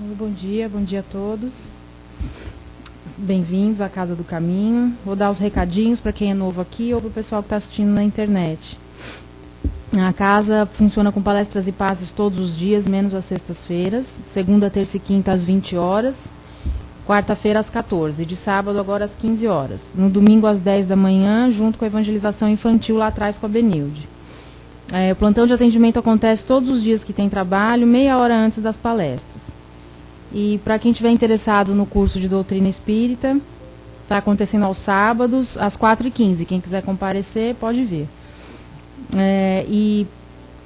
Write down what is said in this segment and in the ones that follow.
Bom dia a todos. Bem-vindos à Casa do Caminho. Vou dar os recadinhos para quem é novo aqui ou para o pessoal que está assistindo na internet. A casa funciona com palestras e passes todos os dias, menos as sextas-feiras. Segunda, terça e quinta às 20 horas. Quarta-feira às 14. De sábado agora às 15 horas. No domingo às 10 da manhã, junto com a evangelização infantil lá atrás com a Benilde. O plantão de atendimento acontece todos os dias que tem trabalho, meia hora antes das palestras. E para quem estiver interessado no curso de doutrina espírita, está acontecendo aos sábados, às 4h15. Quem quiser comparecer, pode vir. E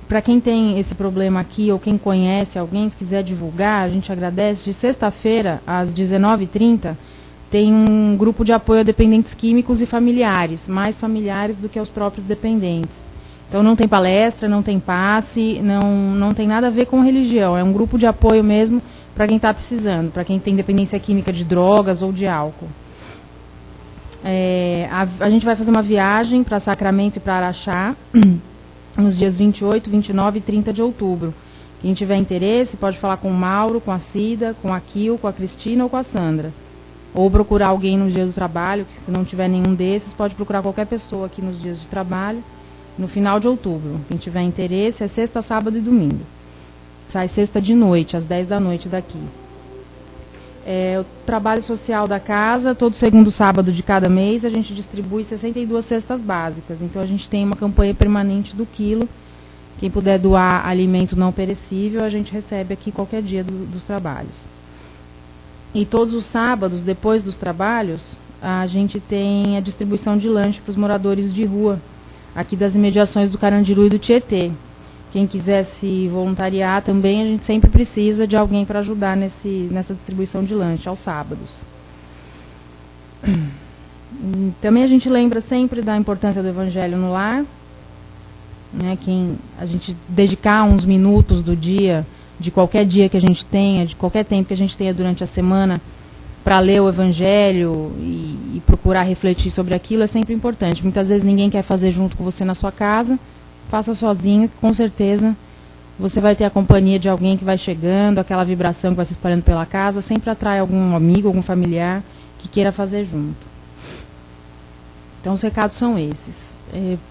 para quem tem esse problema aqui, ou quem conhece alguém, se quiser divulgar, a gente agradece. De sexta-feira, às 19h30, tem um grupo de apoio a dependentes químicos e familiares, mais familiares do que aos próprios dependentes. Então não tem palestra, não tem passe, não tem nada a ver com religião. É um grupo de apoio mesmo para quem está precisando, para quem tem dependência química de drogas ou de álcool. A gente vai fazer uma viagem para Sacramento e para Araxá, nos dias 28, 29 e 30 de outubro. Quem tiver interesse pode falar com o Mauro, com a Cida, com a Kil, com a Cristina ou com a Sandra. Ou procurar alguém no dia do trabalho, que se não tiver nenhum desses, pode procurar qualquer pessoa aqui nos dias de trabalho. No final de outubro. Quem tiver interesse, é sexta, sábado e domingo. Sai sexta de noite, às 10 da noite daqui. O trabalho social da casa, todo segundo sábado de cada mês, a gente distribui 62 cestas básicas. Então, a gente tem uma campanha permanente do quilo. Quem puder doar alimento não perecível, a gente recebe aqui qualquer dia dos trabalhos. E todos os sábados, depois dos trabalhos, a gente tem a distribuição de lanche para os moradores de rua, aqui das imediações do Carandiru e do Tietê. Quem quiser se voluntariar também, a gente sempre precisa de alguém para ajudar nessa distribuição de lanche aos sábados. Também a gente lembra sempre da importância do Evangelho no lar. Né, a gente dedicar uns minutos do dia, de qualquer dia que a gente tenha, de qualquer tempo que a gente tenha durante a semana, para ler o Evangelho e procurar refletir sobre aquilo é sempre importante. Muitas vezes ninguém quer fazer junto com você na sua casa, faça sozinho, que com certeza você vai ter a companhia de alguém que vai chegando, aquela vibração que vai se espalhando pela casa, sempre atrai algum amigo, algum familiar que queira fazer junto. Então os recados são esses.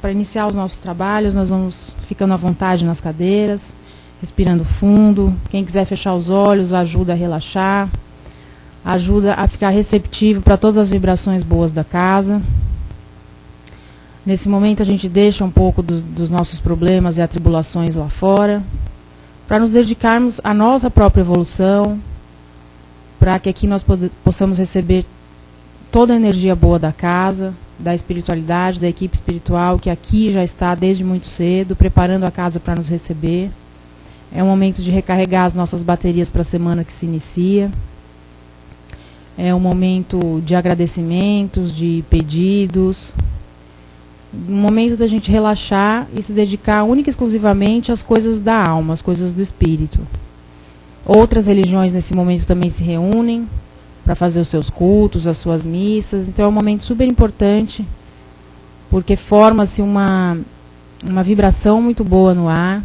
Para iniciar os nossos trabalhos, nós vamos ficando à vontade nas cadeiras, respirando fundo. Quem quiser fechar os olhos, ajuda a relaxar. Ajuda a ficar receptivo para todas as vibrações boas da casa. Nesse momento a gente deixa um pouco dos nossos problemas e atribulações lá fora, para nos dedicarmos à nossa própria evolução, para que aqui nós possamos receber toda a energia boa da casa, da espiritualidade, da equipe espiritual, que aqui já está desde muito cedo, preparando a casa para nos receber. É um momento de recarregar as nossas baterias para a semana que se inicia. É um momento de agradecimentos, de pedidos. Um momento da gente relaxar e se dedicar única e exclusivamente às coisas da alma, às coisas do espírito. Outras religiões nesse momento também se reúnem para fazer os seus cultos, as suas missas. Então é um momento super importante, porque forma-se uma vibração muito boa no ar.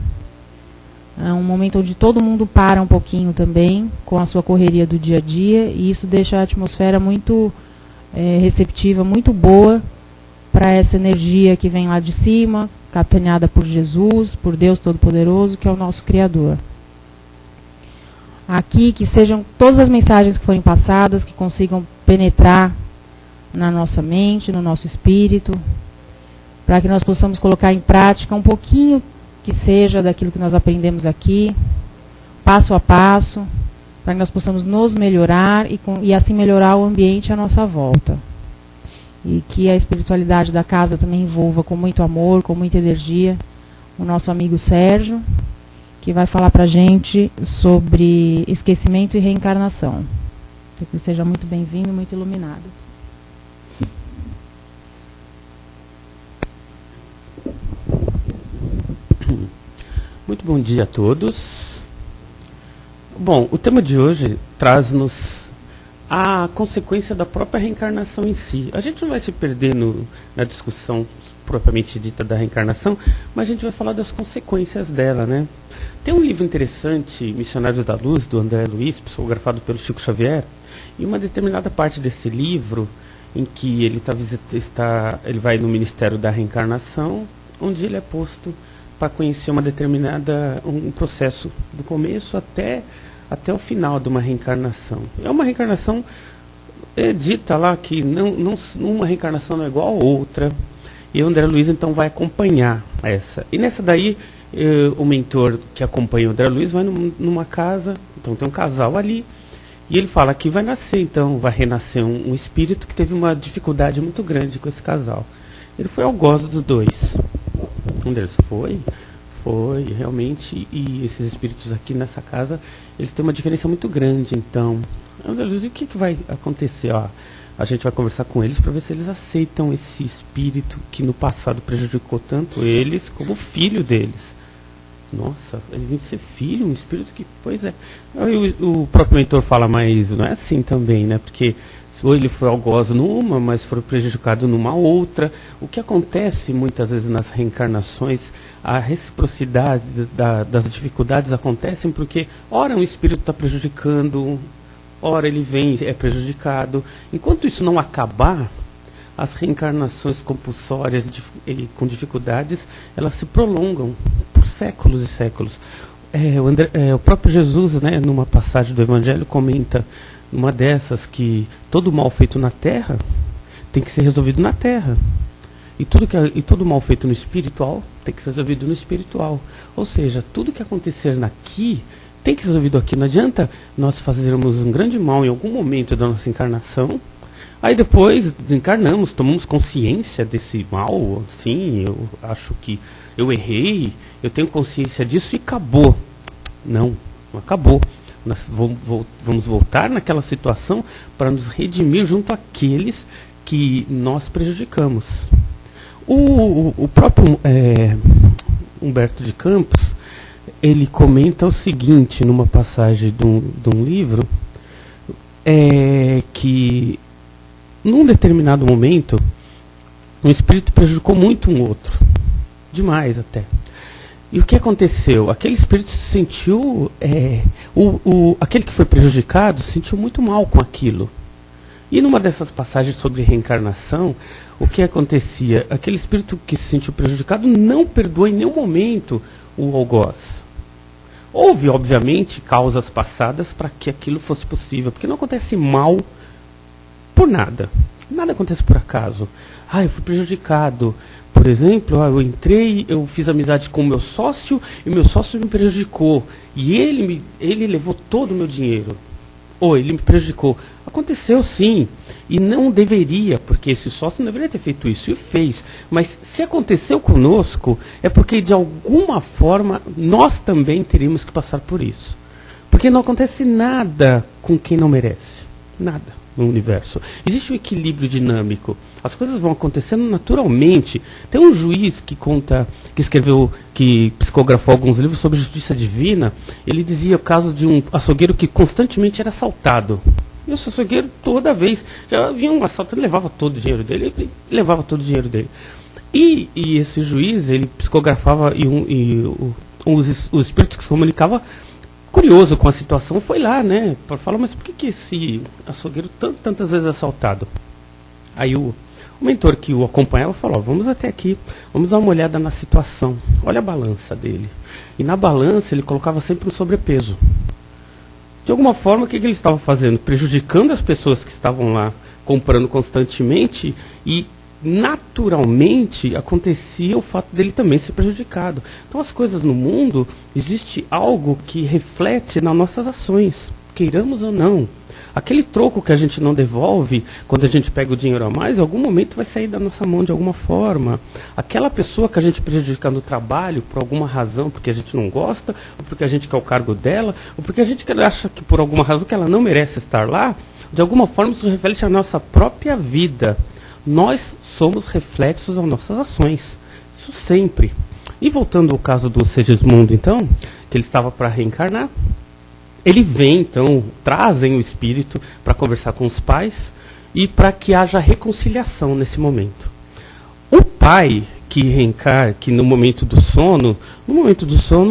É um momento onde todo mundo para um pouquinho também, com a sua correria do dia a dia, e isso deixa a atmosfera muito receptiva, muito boa, para essa energia que vem lá de cima, capitaneada por Jesus, por Deus Todo-Poderoso, que é o nosso Criador. Aqui, que sejam todas as mensagens que forem passadas, que consigam penetrar na nossa mente, no nosso espírito, para que nós possamos colocar em prática um pouquinho que seja daquilo que nós aprendemos aqui, passo a passo, para que nós possamos nos melhorar e assim melhorar o ambiente à nossa volta. E que a espiritualidade da casa também envolva com muito amor, com muita energia, o nosso amigo Sérgio, que vai falar para a gente sobre esquecimento e reencarnação. Que ele seja muito bem-vindo, muito iluminado. Muito bom dia a todos. Bom, o tema de hoje traz-nos a consequência da própria reencarnação em si. A gente não vai se perder na discussão propriamente dita da reencarnação, mas a gente vai falar das consequências dela, né? Tem um livro interessante, Missionários da Luz, do André Luiz, psicografado pelo Chico Xavier, e uma determinada parte desse livro, em que ele ele vai no Ministério da Reencarnação, onde ele é posto para conhecer um processo do começo até o final de uma reencarnação. É uma reencarnação dita lá que uma reencarnação não é igual a outra, e o André Luiz então vai acompanhar essa. E nessa daí, o mentor que acompanha o André Luiz vai numa casa, então tem um casal ali, e ele fala que vai renascer um espírito que teve uma dificuldade muito grande com esse casal. Ele foi algoz dos dois. Um deles foi realmente, e esses espíritos aqui nessa casa, eles têm uma diferença muito grande. Então, André Luiz, o que vai acontecer? A gente vai conversar com eles para ver se eles aceitam esse espírito que no passado prejudicou tanto eles como o filho deles. Nossa, ele vem de ser filho, um espírito que... Pois é. Aí o próprio mentor fala, mas não é assim também, né? Porque ou ele foi algoz numa, mas foi prejudicado numa outra. O que acontece muitas vezes nas reencarnações, a reciprocidade das dificuldades acontecem porque, ora, um espírito está prejudicando, ora ele vem é prejudicado. Enquanto isso não acabar, as reencarnações compulsórias com dificuldades, elas se prolongam por séculos e séculos. O próprio Jesus, né, numa passagem do Evangelho, comenta uma dessas que todo mal feito na terra tem que ser resolvido na terra. E todo mal feito no espiritual tem que ser resolvido no espiritual. Ou seja, tudo que acontecer aqui tem que ser resolvido aqui. Não adianta nós fazermos um grande mal em algum momento da nossa encarnação, aí depois desencarnamos, tomamos consciência desse mal. Sim, eu acho que eu errei, eu tenho consciência disso e acabou. Não acabou. Nós vamos voltar naquela situação para nos redimir junto àqueles que nós prejudicamos. O próprio Humberto de Campos, ele comenta o seguinte, numa passagem de um livro, que num determinado momento, um espírito prejudicou muito um outro, demais até. E o que aconteceu? Aquele espírito se sentiu, aquele que foi prejudicado se sentiu muito mal com aquilo. E numa dessas passagens sobre reencarnação, o que acontecia? Aquele espírito que se sentiu prejudicado não perdoou em nenhum momento o algoz. Houve, obviamente, causas passadas para que aquilo fosse possível, porque não acontece mal por nada. Nada acontece por acaso. Eu fui prejudicado. Por exemplo, eu fiz amizade com o meu sócio e meu sócio me prejudicou. E ele levou todo o meu dinheiro. Ou ele me prejudicou. Aconteceu sim. E não deveria, porque esse sócio não deveria ter feito isso. E fez. Mas se aconteceu conosco, é porque de alguma forma nós também teríamos que passar por isso. Porque não acontece nada com quem não merece. Nada no universo. Existe um equilíbrio dinâmico. As coisas vão acontecendo naturalmente. Tem um juiz que psicografou alguns livros sobre justiça divina. Ele dizia o caso de um açougueiro que constantemente era assaltado. E esse açougueiro, toda vez, já vinha um assalto, ele levava todo o dinheiro dele. E esse juiz, ele psicografava os espíritos que se comunicavam, curioso com a situação, foi lá, né, para falar, mas por que esse açougueiro tantas vezes é assaltado? Aí o mentor que o acompanhava falou, vamos até aqui, vamos dar uma olhada na situação, olha a balança dele. E na balança ele colocava sempre um sobrepeso. De alguma forma, o que ele estava fazendo? Prejudicando as pessoas que estavam lá comprando constantemente e naturalmente acontecia o fato dele também ser prejudicado. Então as coisas no mundo, existe algo que reflete nas nossas ações, queiramos ou não. Aquele troco que a gente não devolve, quando a gente pega o dinheiro a mais, em algum momento vai sair da nossa mão de alguma forma. Aquela pessoa que a gente prejudica no trabalho, por alguma razão, porque a gente não gosta, ou porque a gente quer o cargo dela, ou porque a gente acha que por alguma razão que ela não merece estar lá, de alguma forma isso reflete a nossa própria vida. Nós somos reflexos das nossas ações. Isso sempre. E voltando ao caso do Segismundo, então, que ele estava para reencarnar, ele vem, então, trazem o espírito para conversar com os pais e para que haja reconciliação nesse momento. O pai, que no momento do sono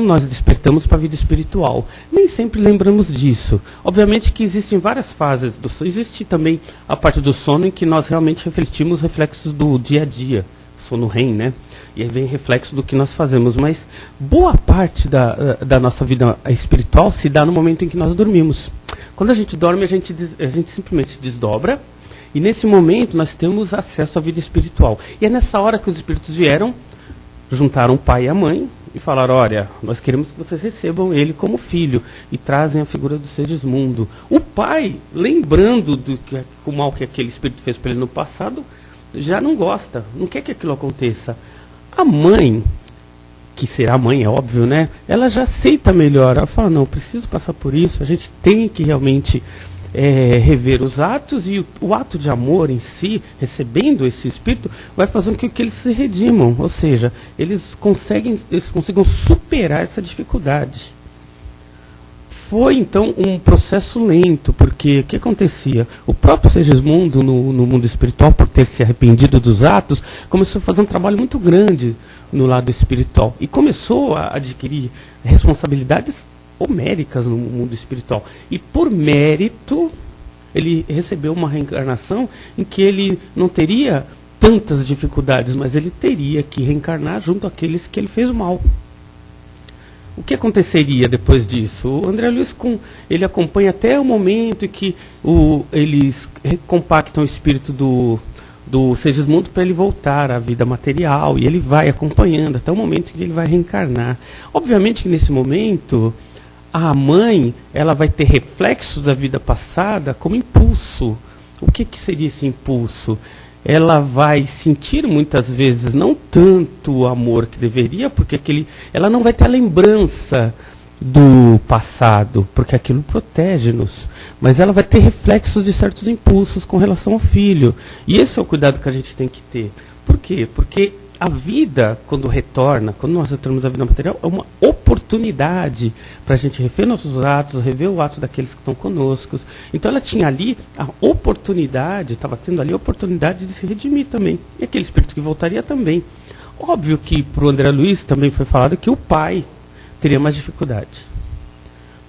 nós despertamos para a vida espiritual. Nem sempre lembramos disso. Obviamente que existem várias fases do sono. Existe também a parte do sono em que nós realmente refletimos reflexos do dia a dia. Sono REM, né? E aí vem reflexo do que nós fazemos. Mas boa parte da nossa vida espiritual se dá no momento em que nós dormimos. Quando a gente dorme, a gente simplesmente se desdobra. E nesse momento nós temos acesso à vida espiritual. E é nessa hora que os espíritos vieram, juntaram o pai e a mãe e falaram: olha, nós queremos que vocês recebam ele como filho. E trazem a figura do Segismundo. O pai, lembrando do mal que aquele espírito fez para ele no passado, já não gosta, não quer que aquilo aconteça. A mãe, que será a mãe, é óbvio, né? Ela já aceita melhor. Ela fala: não, preciso passar por isso, a gente tem que realmente rever os atos, e o ato de amor em si, recebendo esse espírito, vai fazer com que eles se redimam, ou seja, eles consigam superar essa dificuldade. Foi então um processo lento, porque o que acontecia? O próprio Segismundo, no mundo espiritual, por ter se arrependido dos atos, começou a fazer um trabalho muito grande no lado espiritual e começou a adquirir responsabilidades homéricas no mundo espiritual. E por mérito, ele recebeu uma reencarnação em que ele não teria tantas dificuldades, mas ele teria que reencarnar junto àqueles que ele fez mal. O que aconteceria depois disso? O André Luiz ele acompanha até o momento em que eles compactam o espírito do Segismundo para ele voltar à vida material, e ele vai acompanhando até o momento em que ele vai reencarnar. Obviamente que nesse momento a mãe, ela vai ter reflexo da vida passada como impulso. O que seria esse impulso? Ela vai sentir muitas vezes não tanto o amor que deveria, porque ela não vai ter a lembrança do passado, porque aquilo protege-nos. Mas ela vai ter reflexos de certos impulsos com relação ao filho. E esse é o cuidado que a gente tem que ter. Por quê? Porque a vida, quando nós retornamos à vida material, é uma oportunidade para a gente rever nossos atos, rever o ato daqueles que estão conosco. Então ela tinha ali a oportunidade, estava tendo ali a oportunidade de se redimir também. E aquele espírito que voltaria também. Óbvio que para o André Luiz também foi falado que o pai teria mais dificuldade.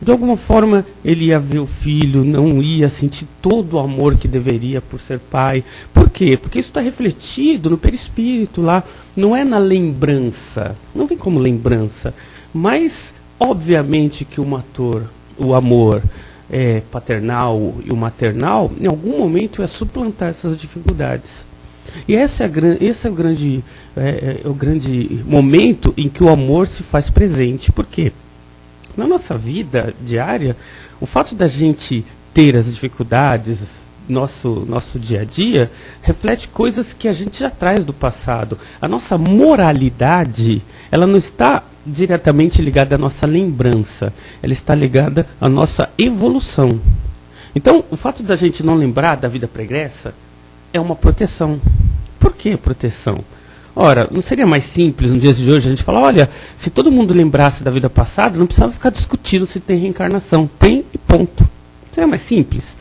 De alguma forma, ele ia ver o filho, não ia sentir todo o amor que deveria por ser pai. Por quê? Porque isso está refletido no perispírito lá, não é na lembrança, não vem como lembrança. Mas, obviamente que o amor paternal e o maternal, em algum momento, é suplantar essas dificuldades. E esse é o grande momento em que o amor se faz presente. Por quê? Na nossa vida diária, o fato da gente ter as dificuldades, nosso dia a dia, reflete coisas que a gente já traz do passado. A nossa moralidade, ela não está diretamente ligada à nossa lembrança, ela está ligada à nossa evolução. Então, o fato da gente não lembrar da vida pregressa é uma proteção. Por que proteção? Ora, não seria mais simples, nos dias de hoje, a gente falar: olha, se todo mundo lembrasse da vida passada, não precisava ficar discutindo se tem reencarnação. Tem e ponto. Seria mais simples?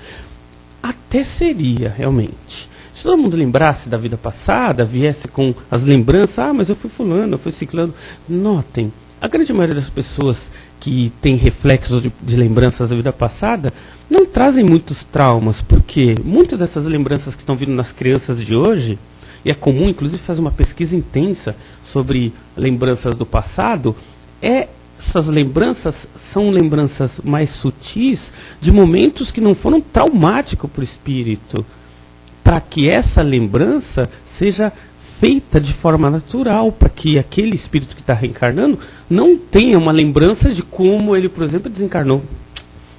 Até seria, realmente. Se todo mundo lembrasse da vida passada, viesse com as lembranças: mas eu fui fulano, eu fui ciclano. Notem, a grande maioria das pessoas que tem reflexos de lembranças da vida passada não trazem muitos traumas, porque muitas dessas lembranças que estão vindo nas crianças de hoje, e é comum, inclusive, fazer uma pesquisa intensa sobre lembranças do passado, essas lembranças são lembranças mais sutis de momentos que não foram traumáticos para o espírito, para que essa lembrança seja feita de forma natural, para que aquele espírito que está reencarnando não tenha uma lembrança de como ele, por exemplo, desencarnou.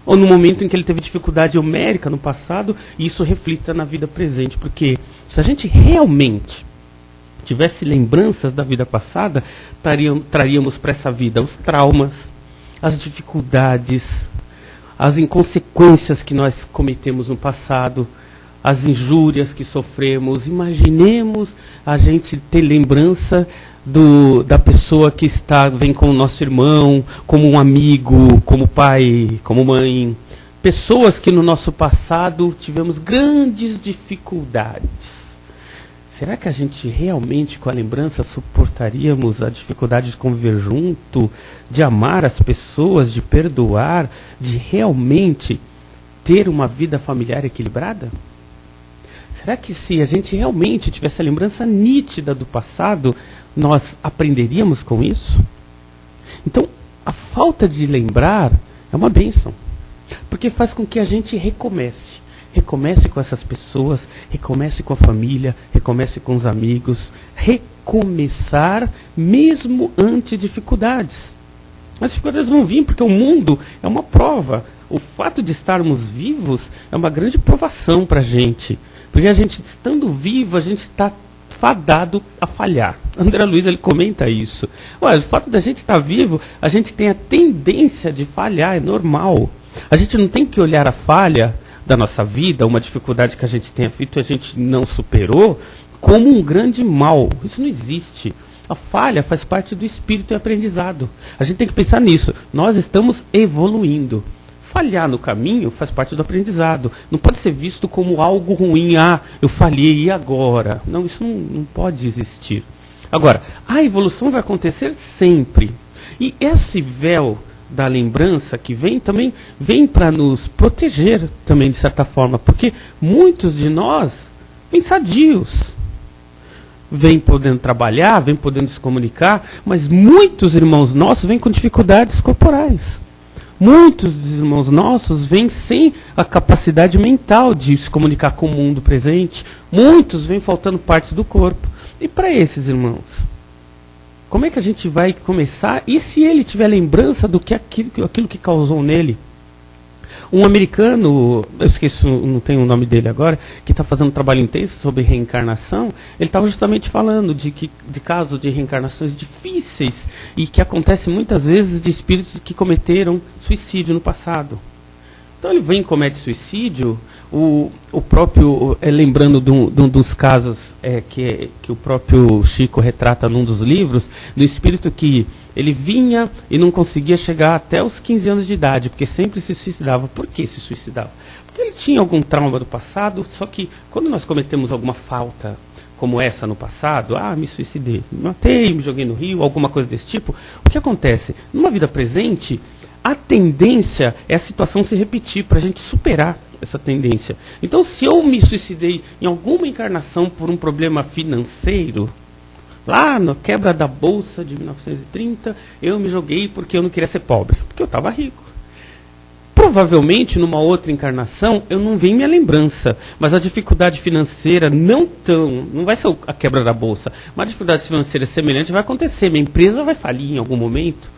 Ou no momento em que ele teve dificuldade homérica no passado, e isso reflita na vida presente. Porque se a gente realmente tivesse lembranças da vida passada, traríamos para essa vida os traumas, as dificuldades, as inconsequências que nós cometemos no passado, as injúrias que sofremos. Imaginemos a gente ter lembrança da pessoa que vem com o nosso irmão, como um amigo, como pai, como mãe. Pessoas que no nosso passado tivemos grandes dificuldades. será que a gente realmente, com a lembrança, suportaríamos a dificuldade de conviver junto, de amar as pessoas, de perdoar, de realmente ter uma vida familiar equilibrada? Será que se a gente realmente tivesse a lembrança nítida do passado, nós aprenderíamos com isso? Então, a falta de lembrar é uma bênção, porque faz com que a gente recomece. Recomece com essas pessoas, recomece com a família, recomece com os amigos. Recomeçar mesmo ante dificuldades. As dificuldades vão vir porque o mundo é uma prova. O fato de estarmos vivos é uma grande provação para a gente. Porque a gente, estando vivo, a gente está fadado a falhar. André Luiz, ele comenta isso. Olha, o fato da gente estar vivo, a gente tem a tendência de falhar, é normal. A gente não tem que olhar a falha da nossa vida, uma dificuldade que a gente tenha feito e a gente não superou, como um grande mal. Isso não existe. A falha faz parte do espírito e aprendizado. A gente tem que pensar nisso. Nós estamos evoluindo. Falhar no caminho faz parte do aprendizado. Não pode ser visto como algo ruim. Ah, eu falhei, e agora? Não, isso não pode existir. Agora, a evolução vai acontecer sempre. E esse véu da lembrança que vem, também vem para nos proteger também, de certa forma. Porque muitos de nós vêm sadios. Vêm podendo trabalhar, vêm podendo se comunicar, mas muitos irmãos nossos vêm com dificuldades corporais. Muitos dos irmãos nossos vêm sem a capacidade mental de se comunicar com o mundo presente. Muitos vêm faltando partes do corpo. E para esses irmãos, como é que a gente vai começar? E se ele tiver lembrança do que aquilo que causou nele? Um americano, eu esqueço, não tenho o nome dele agora, que está fazendo um trabalho intenso sobre reencarnação, ele estava justamente falando de casos de reencarnações difíceis e que acontecem muitas vezes de espíritos que cometeram suicídio no passado. Então ele vem e comete suicídio, o próprio, lembrando de um dos casos que o próprio Chico retrata num dos livros, do espírito que ele vinha e não conseguia chegar até os 15 anos de idade, porque sempre se suicidava. Por que se suicidava? Porque ele tinha algum trauma do passado, só que quando nós cometemos alguma falta como essa no passado, me suicidei, me matei, me joguei no rio, alguma coisa desse tipo, o que acontece? Numa vida presente, a tendência é a situação se repetir, para a gente superar essa tendência. Então, se eu me suicidei em alguma encarnação por um problema financeiro, lá na quebra da Bolsa de 1930, eu me joguei porque eu não queria ser pobre, porque eu estava rico. Provavelmente, numa outra encarnação, eu não venho minha lembrança, mas a dificuldade financeira não vai ser a quebra da Bolsa, mas a dificuldade financeira semelhante vai acontecer, minha empresa vai falir em algum momento.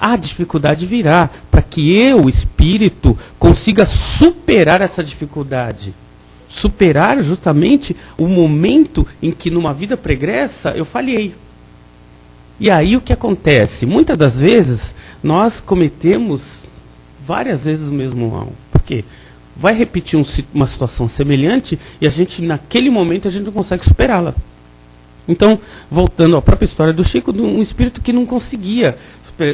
A dificuldade virá para que eu, o espírito, consiga superar essa dificuldade. Superar justamente o momento em que numa vida pregressa eu falhei. E aí o que acontece? Muitas das vezes nós cometemos várias vezes o mesmo mal. Por quê? Vai repetir uma situação semelhante e a gente, naquele momento, a gente não consegue superá-la. Então, voltando à própria história do Chico, de um espírito que não conseguia.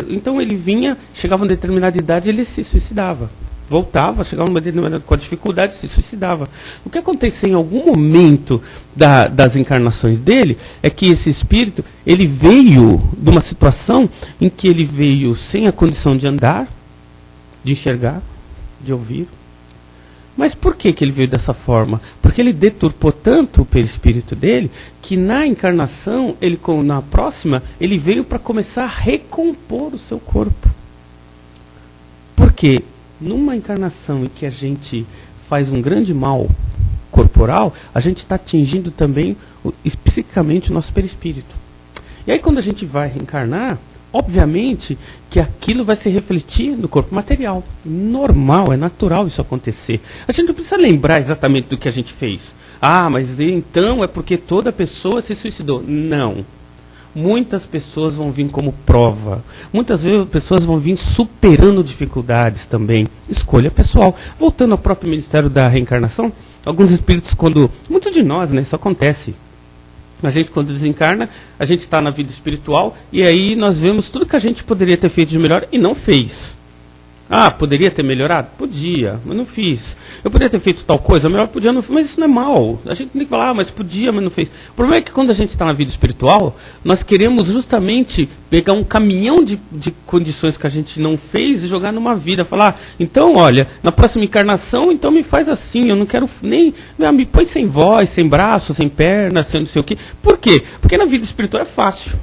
Então ele vinha, chegava a uma determinada idade, ele se suicidava. Voltava, chegava a uma determinada com a dificuldade, se suicidava. O que aconteceu em algum momento das encarnações dele é que esse espírito, ele veio de uma situação em que ele veio sem a condição de andar, de enxergar, de ouvir. Mas por que ele veio dessa forma? Porque ele deturpou tanto o perispírito dele, que na encarnação, na próxima, ele veio para começar a recompor o seu corpo. Por quê? Numa encarnação em que a gente faz um grande mal corporal, a gente está atingindo também psicamente o nosso perispírito. E aí quando a gente vai reencarnar, obviamente que aquilo vai se refletir no corpo material. Normal, é natural isso acontecer. A gente não precisa lembrar exatamente do que a gente fez. Mas então é porque toda pessoa se suicidou. Não. Muitas pessoas vão vir como prova. Muitas vezes pessoas vão vir superando dificuldades também. Escolha pessoal. Voltando ao próprio Ministério da Reencarnação, alguns espíritos, muitos de nós, isso acontece. A gente, quando desencarna, a gente está na vida espiritual e aí nós vemos tudo que a gente poderia ter feito de melhor e não fez. Ah, poderia ter melhorado? Podia, mas não fiz. Eu poderia ter feito tal coisa, melhor podia, não fiz. Mas isso não é mal. A gente tem que falar, mas podia, mas não fez. O problema é que quando a gente está na vida espiritual, nós queremos justamente pegar um caminhão de condições que a gente não fez e jogar numa vida. Falar, então, olha, na próxima encarnação, então me faz assim, eu não quero nem... me põe sem voz, sem braço, sem perna, sem não sei o quê. Por quê? Porque na vida espiritual é fácil.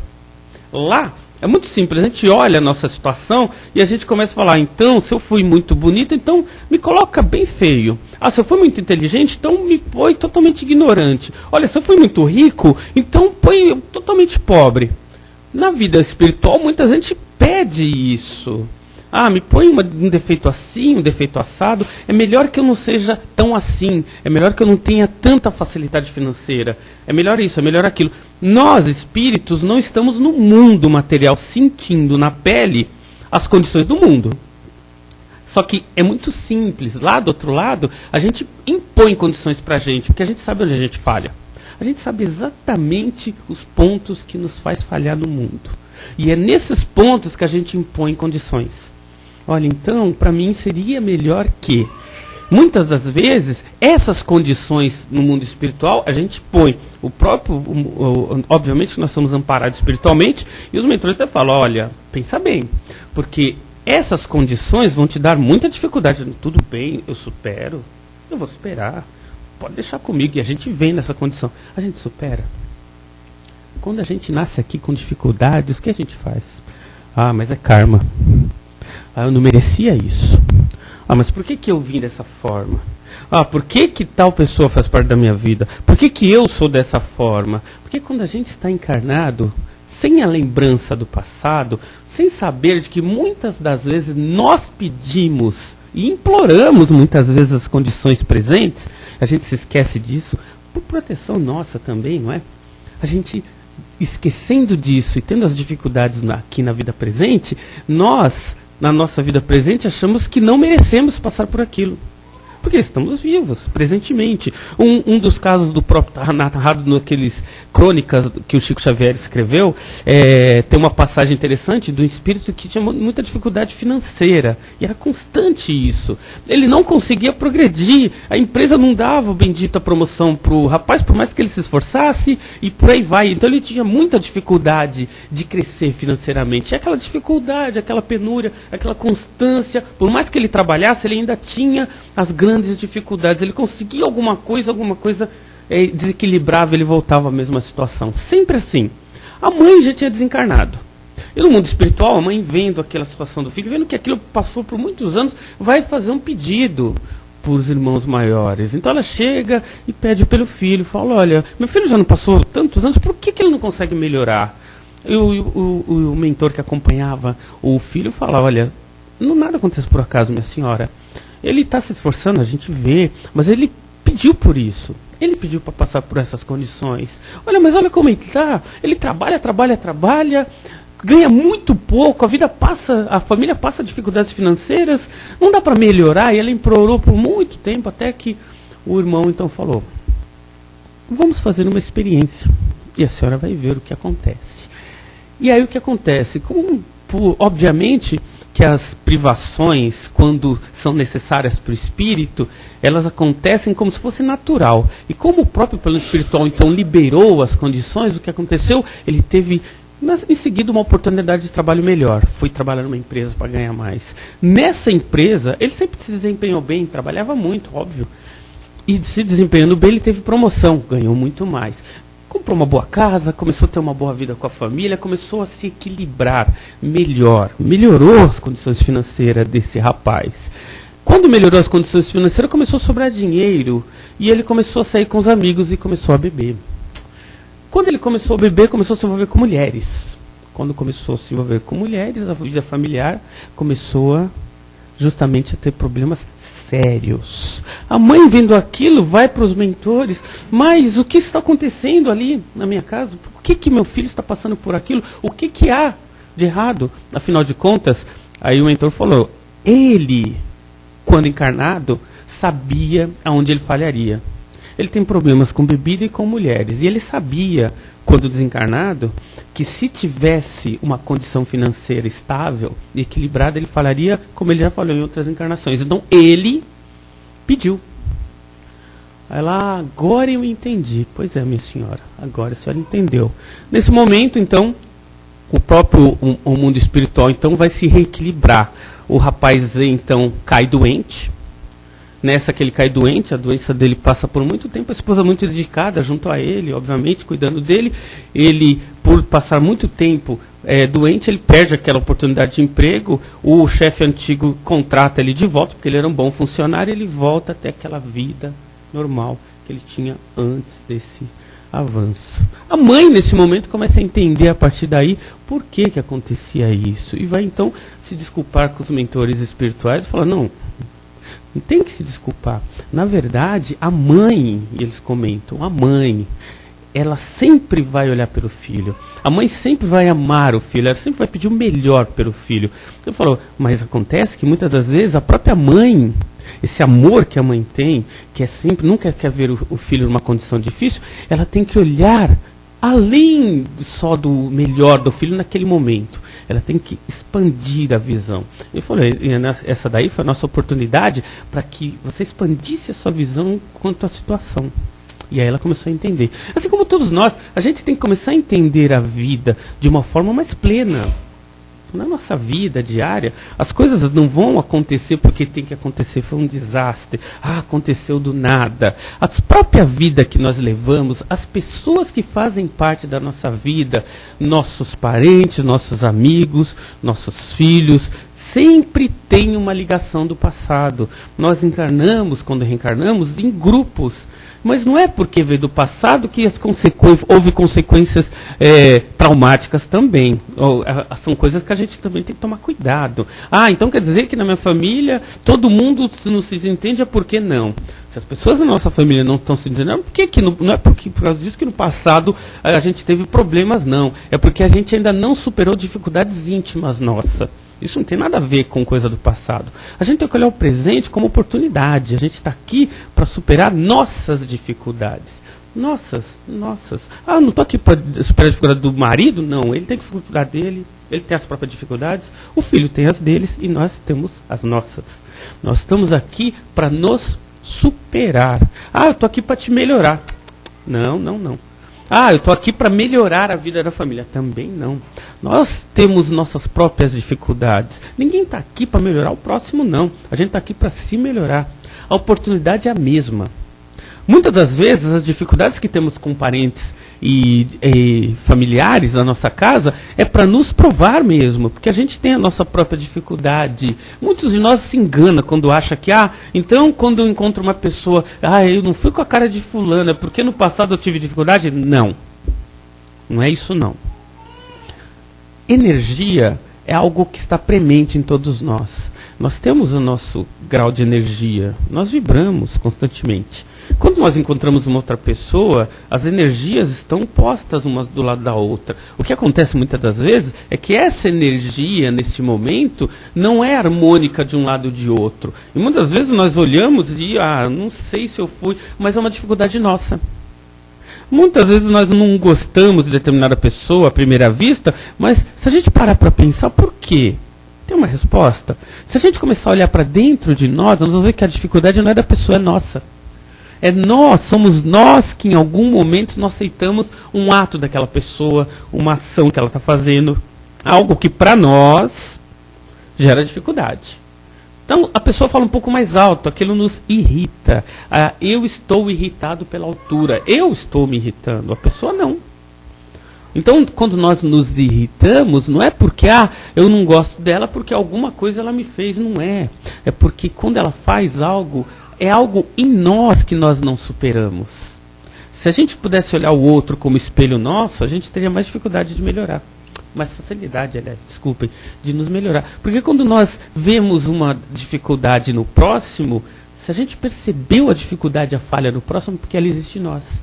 Lá... é muito simples, a gente olha a nossa situação e a gente começa a falar, então, se eu fui muito bonito, então me coloca bem feio. Ah, se eu fui muito inteligente, então me põe totalmente ignorante. Olha, se eu fui muito rico, então põe totalmente pobre. Na vida espiritual, muita gente pede isso. Ah, me põe um defeito assim, um defeito assado. É melhor que eu não seja tão assim. É melhor que eu não tenha tanta facilidade financeira. É melhor isso, é melhor aquilo. Nós, espíritos, não estamos no mundo material sentindo na pele as condições do mundo. Só que é muito simples. Lá do outro lado, a gente impõe condições para a gente, porque a gente sabe onde a gente falha. A gente sabe exatamente os pontos que nos faz falhar no mundo. E é nesses pontos que a gente impõe condições. Olha, então, para mim seria melhor que, muitas das vezes, essas condições no mundo espiritual, a gente põe o próprio, obviamente nós somos amparados espiritualmente, e os mentores até falam, olha, pensa bem, porque essas condições vão te dar muita dificuldade. Tudo bem, eu supero, eu vou superar, pode deixar comigo, e a gente vem nessa condição, a gente supera. Quando a gente nasce aqui com dificuldades, o que a gente faz? Ah, mas é karma. Ah, eu não merecia isso. Ah, mas por que eu vim dessa forma? Ah, por que tal pessoa faz parte da minha vida? Por que eu sou dessa forma? Porque quando a gente está encarnado, sem a lembrança do passado, sem saber de que muitas das vezes nós pedimos e imploramos muitas vezes as condições presentes, a gente se esquece disso, por proteção nossa também, não é? A gente, esquecendo disso e tendo as dificuldades aqui na vida presente, nós... na nossa vida presente, achamos que não merecemos passar por aquilo. Porque estamos vivos, presentemente. Um dos casos do próprio, narrado naqueles crônicas que o Chico Xavier escreveu, tem uma passagem interessante do espírito que tinha muita dificuldade financeira. E era constante isso. Ele não conseguia progredir. A empresa não dava bendita promoção para o rapaz, por mais que ele se esforçasse, e por aí vai. Então ele tinha muita dificuldade de crescer financeiramente. E aquela dificuldade, aquela penúria, aquela constância, por mais que ele trabalhasse, ele ainda tinha as grandes dificuldades. Ele conseguia alguma coisa desequilibrava, ele voltava à mesma situação. Sempre assim. A mãe já tinha desencarnado. E no mundo espiritual, a mãe vendo aquela situação do filho, vendo que aquilo passou por muitos anos, vai fazer um pedido para os irmãos maiores. Então ela chega e pede pelo filho, fala, olha, meu filho já não passou tantos anos, por que ele não consegue melhorar? E o mentor que acompanhava o filho fala, olha, nada acontece por acaso, minha senhora. Ele está se esforçando, a gente vê, mas ele pediu por isso. Ele pediu para passar por essas condições. Olha, mas olha como ele está. Ele trabalha, ganha muito pouco, a família passa dificuldades financeiras, não dá para melhorar. E ela implorou por muito tempo, até que o irmão então falou, vamos fazer uma experiência. E a senhora vai ver o que acontece. E aí o que acontece? Obviamente... que as privações, quando são necessárias para o espírito, elas acontecem como se fosse natural. E como o próprio plano espiritual, então, liberou as condições, o que aconteceu? Ele teve, em seguida, uma oportunidade de trabalho melhor. Foi trabalhar numa empresa para ganhar mais. Nessa empresa, ele sempre se desempenhou bem, trabalhava muito, óbvio. E se desempenhando bem, ele teve promoção, ganhou muito mais. Comprou uma boa casa, começou a ter uma boa vida com a família, começou a se equilibrar melhor. Melhorou as condições financeiras desse rapaz. Quando melhorou as condições financeiras, começou a sobrar dinheiro. E ele começou a sair com os amigos e começou a beber. Quando ele começou a beber, começou a se envolver com mulheres. Quando começou a se envolver com mulheres, a vida familiar começou justamente a ter problemas sérios. A mãe, vendo aquilo, vai para os mentores, mas o que está acontecendo ali na minha casa? Por que meu filho está passando por aquilo? O que há de errado? Afinal de contas, aí o mentor falou, ele, quando encarnado, sabia aonde ele falharia. Ele tem problemas com bebida e com mulheres, e ele sabia, quando desencarnado, que se tivesse uma condição financeira estável e equilibrada, ele falaria como ele já falou em outras encarnações. Então ele pediu. Ela, agora eu entendi. Pois é, minha senhora, agora a senhora entendeu. Nesse momento, então, o próprio o mundo espiritual então vai se reequilibrar. O rapaz então cai doente. Nessa que ele cai doente, a doença dele passa por muito tempo, a esposa muito dedicada junto a ele, obviamente, cuidando dele. Ele, por passar muito tempo doente, ele perde aquela oportunidade de emprego. O chefe antigo contrata ele de volta, porque ele era um bom funcionário, e ele volta até aquela vida normal que ele tinha antes desse avanço. A mãe, nesse momento, começa a entender a partir daí por que acontecia isso. E vai, então, se desculpar com os mentores espirituais e falar, não tem que se desculpar. Na verdade, a mãe, e eles comentam, a mãe, ela sempre vai olhar pelo filho. A mãe sempre vai amar o filho, ela sempre vai pedir o melhor pelo filho. Eu falo, mas acontece que muitas das vezes a própria mãe, esse amor que a mãe tem, que é sempre, nunca quer ver o filho numa condição difícil, ela tem que olhar além só do melhor do filho naquele momento. Ela tem que expandir a visão. Eu falei, essa daí foi a nossa oportunidade para que você expandisse a sua visão quanto à situação. E aí ela começou a entender. Assim como todos nós, a gente tem que começar a entender a vida de uma forma mais plena. Na nossa vida diária, as coisas não vão acontecer porque tem que acontecer, foi um desastre, aconteceu do nada. A própria vida que nós levamos, as pessoas que fazem parte da nossa vida, nossos parentes, nossos amigos, nossos filhos, sempre tem uma ligação do passado. Nós encarnamos, quando reencarnamos, em grupos. Mas não é porque veio do passado que houve consequências traumáticas também. São coisas que a gente também tem que tomar cuidado. Então quer dizer que na minha família todo mundo não se entende, por que não? Se as pessoas da nossa família não estão se entendendo, não é por causa disso que no passado a gente teve problemas, não. É porque a gente ainda não superou dificuldades íntimas nossas. Isso não tem nada a ver com coisa do passado. A gente tem que olhar o presente como oportunidade. A gente está aqui para superar nossas dificuldades. Nossas. Não estou aqui para superar a dificuldade do marido? Não, ele tem que dificuldade dele, ele tem as próprias dificuldades, o filho tem as deles e nós temos as nossas. Nós estamos aqui para nos superar. Eu estou aqui para te melhorar. Não. Eu estou aqui para melhorar a vida da família. Também não. Nós temos nossas próprias dificuldades. Ninguém está aqui para melhorar o próximo, não. A gente está aqui para se melhorar. A oportunidade é a mesma. Muitas das vezes, as dificuldades que temos com parentes e familiares na nossa casa é para nos provar mesmo, porque a gente tem a nossa própria dificuldade. Muitos de nós se enganam quando acham que, então quando eu encontro uma pessoa, eu não fui com a cara de fulana, porque no passado eu tive dificuldade? Não é isso não. Energia é algo que está premente em todos nós. Nós temos o nosso grau de energia, nós vibramos constantemente. Quando nós encontramos uma outra pessoa, as energias estão postas umas do lado da outra. O que acontece muitas das vezes é que essa energia, nesse momento, não é harmônica de um lado ou de outro. E muitas vezes nós olhamos e, não sei se eu fui, mas é uma dificuldade nossa. Muitas vezes nós não gostamos de determinada pessoa à primeira vista, mas se a gente parar para pensar, por quê? Tem uma resposta. Se a gente começar a olhar para dentro de nós vamos ver que a dificuldade não é da pessoa, é nossa. Somos nós que em algum momento não aceitamos um ato daquela pessoa, uma ação que ela está fazendo, algo que para nós gera dificuldade. Então a pessoa fala um pouco mais alto, aquilo nos irrita. Eu estou irritado pela altura, eu estou me irritando, a pessoa não. Então quando nós nos irritamos, não é porque eu não gosto dela porque alguma coisa ela me fez, não é. É porque quando ela faz algo, é algo em nós que nós não superamos. Se a gente pudesse olhar o outro como espelho nosso, a gente teria mais dificuldade de melhorar. Mais facilidade, aliás, desculpem, de nos melhorar. Porque quando nós vemos uma dificuldade no próximo, se a gente percebeu a dificuldade, a falha no próximo, porque ela existe em nós.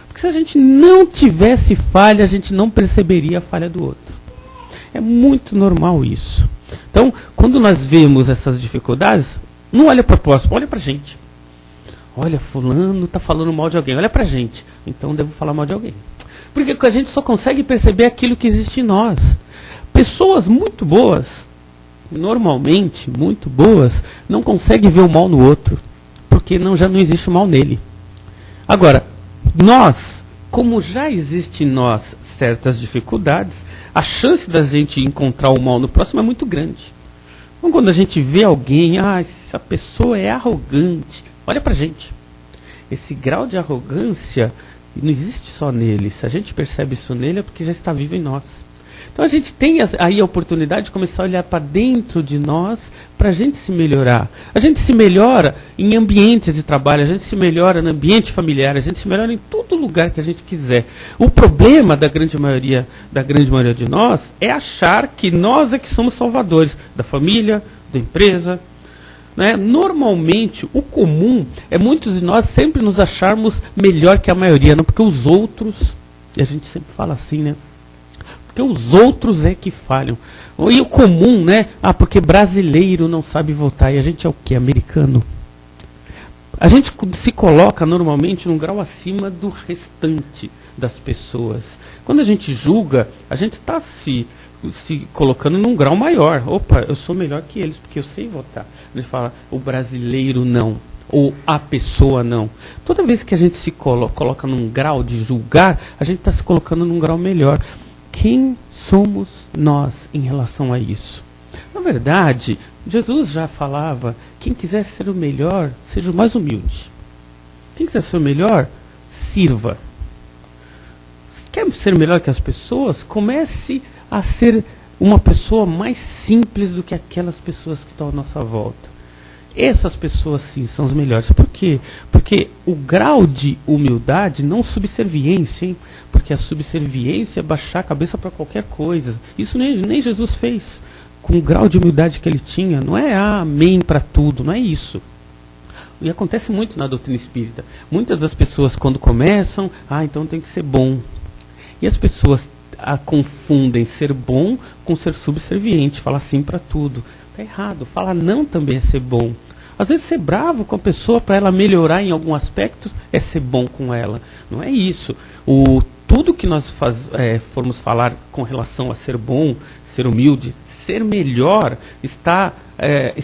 Porque se a gente não tivesse falha, a gente não perceberia a falha do outro. É muito normal isso. Então, quando nós vemos essas dificuldades, não olha para o próximo, olha para a gente. Olha, fulano está falando mal de alguém, olha para a gente. Então devo falar mal de alguém. Porque a gente só consegue perceber aquilo que existe em nós. Pessoas muito boas, normalmente muito boas, não conseguem ver o mal no outro, porque já não existe o mal nele. Agora, nós, como já existe em nós certas dificuldades, a chance da gente encontrar o mal no próximo é muito grande. Então, quando a gente vê alguém, essa pessoa é arrogante, olha pra gente. Esse grau de arrogância não existe só nele. Se a gente percebe isso nele, é porque já está vivo em nós. Então a gente tem aí a oportunidade de começar a olhar para dentro de nós, para a gente se melhorar. A gente se melhora em ambientes de trabalho, a gente se melhora no ambiente familiar, a gente se melhora em todo lugar que a gente quiser. O problema da grande maioria de nós é achar que nós é que somos salvadores da família, da empresa. Né? Normalmente, o comum é muitos de nós sempre nos acharmos melhor que a maioria, não porque os outros, e a gente sempre fala assim, né? Porque os outros é que falham. E o comum, né? Porque brasileiro não sabe votar. E a gente é o quê? Americano. A gente se coloca normalmente num grau acima do restante das pessoas. Quando a gente julga, a gente está se colocando num grau maior. Opa, eu sou melhor que eles, porque eu sei votar. A gente fala, o brasileiro não. Ou a pessoa não. Toda vez que a gente se coloca num grau de julgar, a gente está se colocando num grau melhor. Quem somos nós em relação a isso? Na verdade, Jesus já falava, quem quiser ser o melhor, seja o mais humilde. Quem quiser ser o melhor, sirva. Quer ser melhor que as pessoas? Comece a ser uma pessoa mais simples do que aquelas pessoas que estão à nossa volta. Essas pessoas sim são as melhores. Por quê? Porque o grau de humildade, não subserviência, hein? Porque a subserviência é baixar a cabeça para qualquer coisa. Isso nem Jesus fez. Com o grau de humildade que ele tinha, não é amém para tudo, não é isso. E acontece muito na doutrina espírita. Muitas das pessoas quando começam, então tem que ser bom. E as pessoas confundem ser bom com ser subserviente, falar sim para tudo. Está errado. Falar não também é ser bom. Às vezes ser bravo com a pessoa para ela melhorar em algum aspecto é ser bom com ela. Não é isso. Tudo que nós formos falar com relação a ser bom, ser humilde, ser melhor, está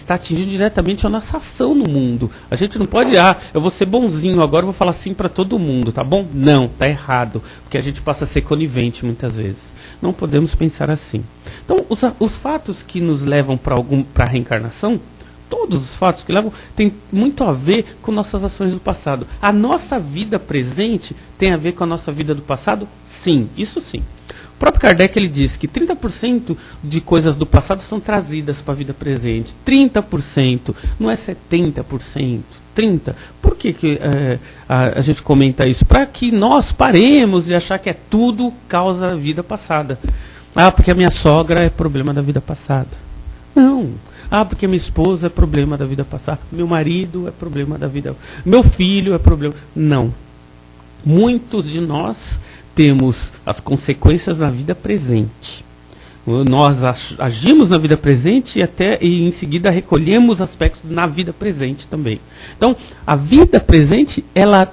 atingindo diretamente a nossa ação no mundo. A gente não pode, eu vou ser bonzinho agora, vou falar sim para todo mundo, tá bom? Não, está errado, porque a gente passa a ser conivente muitas vezes. Não podemos pensar assim. Então, os fatos que nos levam para a reencarnação, todos os fatos que levam, tem muito a ver com nossas ações do passado. A nossa vida presente tem a ver com a nossa vida do passado? Sim, isso sim. O próprio Kardec ele diz que 30% de coisas do passado são trazidas para a vida presente. 30%, não é 70%. 30%. Por que a gente comenta isso? Para que nós paremos de achar que é tudo causa da vida passada. Porque a minha sogra é problema da vida passada. Não. Porque minha esposa é problema da vida passada. Meu marido é problema da vida. Meu filho é problema. Não. Muitos de nós temos as consequências na vida presente. Nós agimos na vida presente e em seguida recolhemos aspectos na vida presente também. Então, a vida presente ela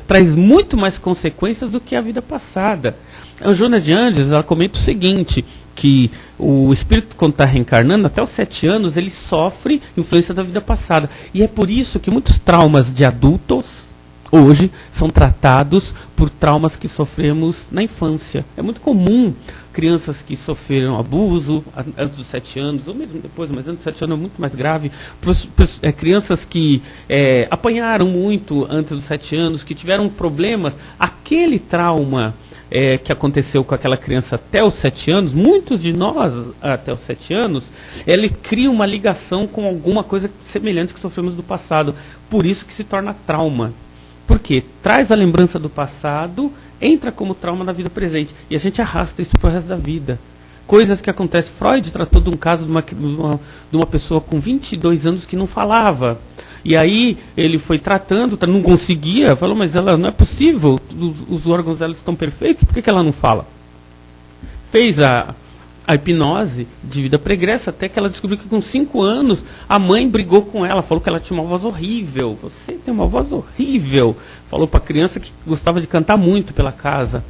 traz muito mais consequências do que a vida passada. A Joana de Angeles ela comenta o seguinte, que o espírito, quando está reencarnando, até os 7 anos, ele sofre influência da vida passada. E é por isso que muitos traumas de adultos, hoje, são tratados por traumas que sofremos na infância. É muito comum crianças que sofreram abuso antes dos 7 anos, ou mesmo depois, mas antes dos 7 anos é muito mais grave. Crianças que apanharam muito antes dos 7 anos, que tiveram problemas, aquele trauma que aconteceu com aquela criança até os 7 anos, muitos de nós até os 7 anos, ele cria uma ligação com alguma coisa semelhante que sofremos do passado. Por isso que se torna trauma. Por quê? Traz a lembrança do passado, entra como trauma na vida presente. E a gente arrasta isso para o resto da vida. Coisas que acontecem. Freud tratou de um caso de uma pessoa com 22 anos que não falava. E aí ele foi tratando, não conseguia, falou, mas ela não é possível, os órgãos dela estão perfeitos, por que ela não fala? Fez a hipnose de vida pregressa, até que ela descobriu que com 5 anos a mãe brigou com ela, falou que ela tinha uma voz horrível. Você tem uma voz horrível. Falou para a criança que gostava de cantar muito pela casa.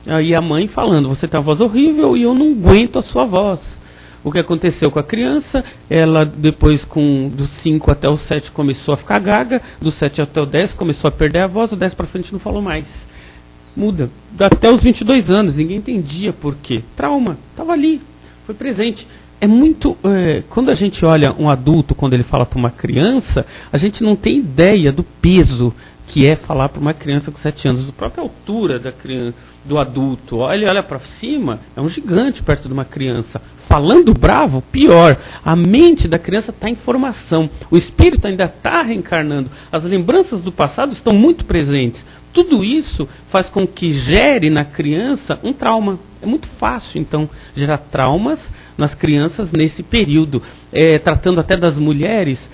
Aí a mãe falando, você tem uma voz horrível e eu não aguento a sua voz. O que aconteceu com a criança, ela depois dos 5 até os 7 começou a ficar gaga, do 7 até o 10 começou a perder a voz, do 10 para frente não falou mais. Muda. Até os 22 anos, ninguém entendia por quê. Trauma, estava ali, foi presente. É muito... quando a gente olha um adulto, quando ele fala para uma criança, a gente não tem ideia do peso que é falar para uma criança com 7 anos, da própria altura da criança, do adulto. Olha para cima, é um gigante perto de uma criança. Falando bravo, pior. A mente da criança está em formação. O espírito ainda está reencarnando. As lembranças do passado estão muito presentes. Tudo isso faz com que gere na criança um trauma. É muito fácil, então, gerar traumas nas crianças nesse período. Tratando até das mulheres,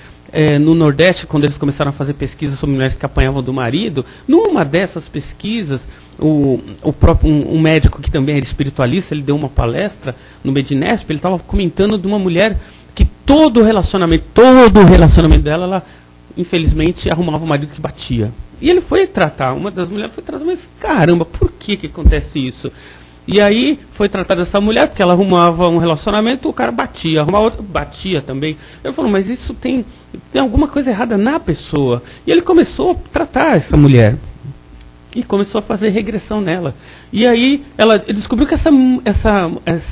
no Nordeste, quando eles começaram a fazer pesquisas sobre mulheres que apanhavam do marido, numa dessas pesquisas, um médico que também era espiritualista, ele deu uma palestra no Medinesp, ele estava comentando de uma mulher que todo o relacionamento dela, ela infelizmente arrumava um marido que batia. E ele foi tratar, uma das mulheres foi tratar, mas caramba, por que acontece isso? E aí foi tratar dessa mulher, porque ela arrumava um relacionamento, o cara batia, arrumava outro, batia também. Ele falou, mas isso tem alguma coisa errada na pessoa. E ele começou a tratar essa mulher. E começou a fazer regressão nela. E aí ele descobriu que essa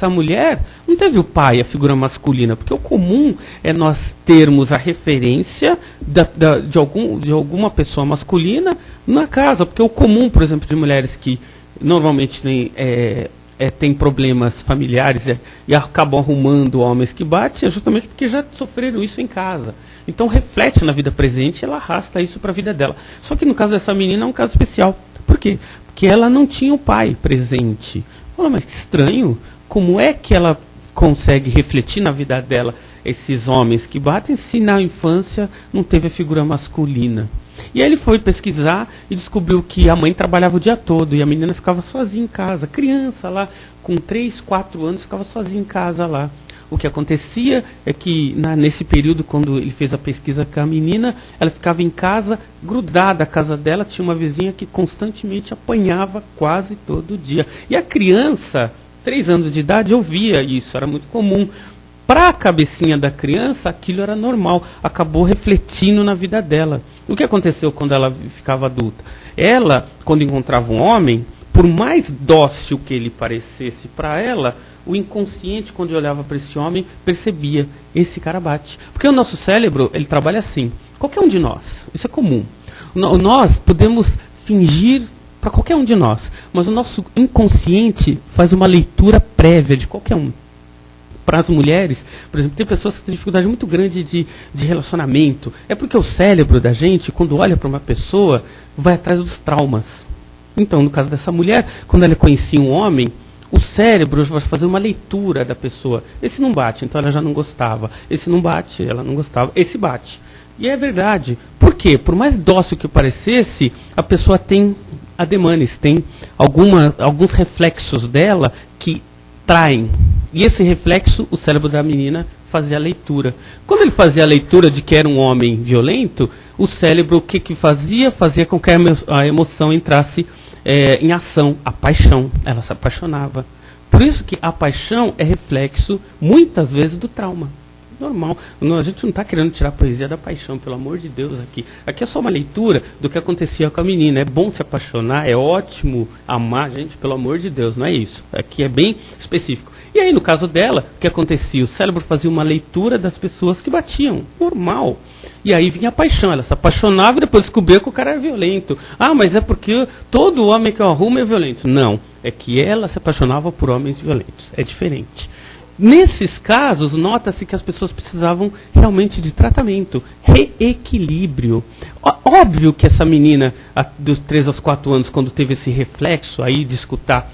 mulher não teve o pai, a figura masculina, porque o comum é nós termos a referência de alguma pessoa masculina na casa. Porque o comum, por exemplo, de mulheres que normalmente tem problemas familiares e acabam arrumando homens que batem, é justamente porque já sofreram isso em casa. Então reflete na vida presente e ela arrasta isso para a vida dela. Só que no caso dessa menina é um caso especial. Por quê? Porque ela não tinha o pai presente. Fala, mas que estranho, como é que ela consegue refletir na vida dela esses homens que batem se na infância não teve a figura masculina? E aí ele foi pesquisar e descobriu que a mãe trabalhava o dia todo e a menina ficava sozinha em casa. Criança lá, com 3, 4 anos, ficava sozinha em casa lá. O que acontecia é que nesse período, quando ele fez a pesquisa com a menina, ela ficava em casa, grudada à casa dela, tinha uma vizinha que constantemente apanhava quase todo dia. E a criança, 3 anos de idade, ouvia isso, era muito comum. Para a cabecinha da criança, aquilo era normal, acabou refletindo na vida dela. O que aconteceu quando ela ficava adulta? Ela, quando encontrava um homem, por mais dócil que ele parecesse para ela, o inconsciente, quando eu olhava para esse homem, percebia, esse cara bate. Porque o nosso cérebro, ele trabalha assim. Qualquer um de nós, isso é comum. Nós podemos fingir para qualquer um de nós, mas o nosso inconsciente faz uma leitura prévia de qualquer um. Para as mulheres, por exemplo, tem pessoas que têm dificuldade muito grande de relacionamento. É porque o cérebro da gente, quando olha para uma pessoa, vai atrás dos traumas. Então, no caso dessa mulher, quando ela conhecia um homem, o cérebro vai fazer uma leitura da pessoa. Esse não bate, então ela já não gostava. Esse não bate, ela não gostava. Esse bate. E é verdade. Por quê? Por mais dócil que parecesse, a pessoa tem ademanes, tem alguns reflexos dela que traem. E esse reflexo, o cérebro da menina fazia a leitura. Quando ele fazia a leitura de que era um homem violento, o cérebro o que fazia? Fazia com que a emoção entrasse em ação, a paixão. Ela se apaixonava. Por isso que a paixão é reflexo, muitas vezes, do trauma. Normal. A gente não está querendo tirar a poesia da paixão, pelo amor de Deus, aqui. Aqui é só uma leitura do que acontecia com a menina. É bom se apaixonar, é ótimo amar, gente, pelo amor de Deus, não é isso. Aqui é bem específico. E aí, no caso dela, o que acontecia? O cérebro fazia uma leitura das pessoas que batiam. Normal. E aí vinha a paixão. Ela se apaixonava e depois descobria que o cara era violento. Ah, mas é porque todo homem que eu arrumo é violento. Não. É que ela se apaixonava por homens violentos. É diferente. Nesses casos, nota-se que as pessoas precisavam realmente de tratamento, reequilíbrio. Óbvio que essa menina, dos 3 aos 4 anos, quando teve esse reflexo aí de escutar,